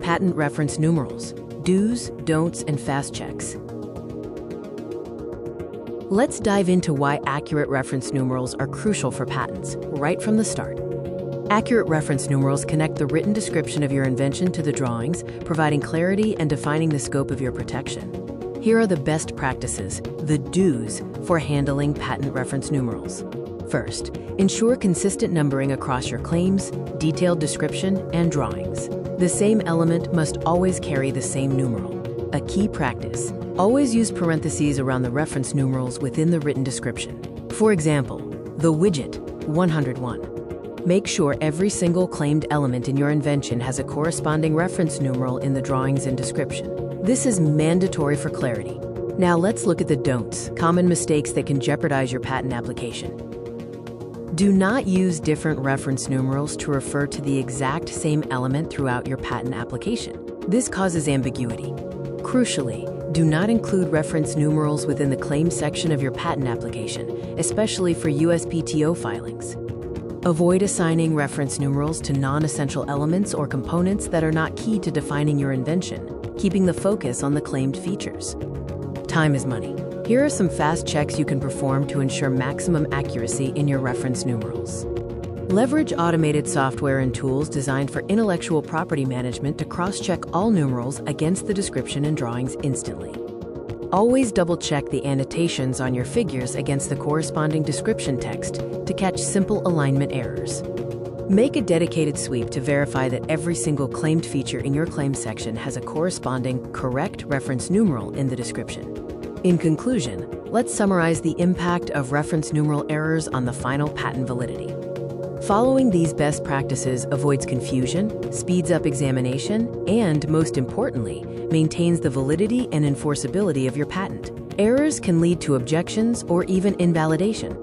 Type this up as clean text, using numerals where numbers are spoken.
Patent reference numerals, do's, don'ts, and fast checks. Let's dive into why accurate reference numerals are crucial for patents, right from the start. Accurate reference numerals connect the written description of your invention to the drawings, providing clarity and defining the scope of your protection. Here are the best practices, the do's, for handling patent reference numerals. First, ensure consistent numbering across your claims, detailed description, and drawings. The same element must always carry the same numeral. A key practice: always use parentheses around the reference numerals within the written description. For example, the widget 101. Make sure every single claimed element in your invention has a corresponding reference numeral in the drawings and description. This is mandatory for clarity. Now let's look at the don'ts, common mistakes that can jeopardize your patent application. Do not use different reference numerals to refer to the exact same element throughout your patent application. This causes ambiguity. Crucially, do not include reference numerals within the claim section of your patent application, especially for USPTO filings. Avoid assigning reference numerals to non-essential elements or components that are not key to defining your invention, keeping the focus on the claimed features. Time is money. Here are some fast checks you can perform to ensure maximum accuracy in your reference numerals. Leverage automated software and tools designed for intellectual property management to cross-check all numerals against the description and drawings instantly. Always double-check the annotations on your figures against the corresponding description text to catch simple alignment errors. Make a dedicated sweep to verify that every single claimed feature in your claim section has a corresponding correct reference numeral in the description. In conclusion, let's summarize the impact of reference numeral errors on the final patent validity. Following these best practices avoids confusion, speeds up examination, and, most importantly, maintains the validity and enforceability of your patent. Errors can lead to objections or even invalidation.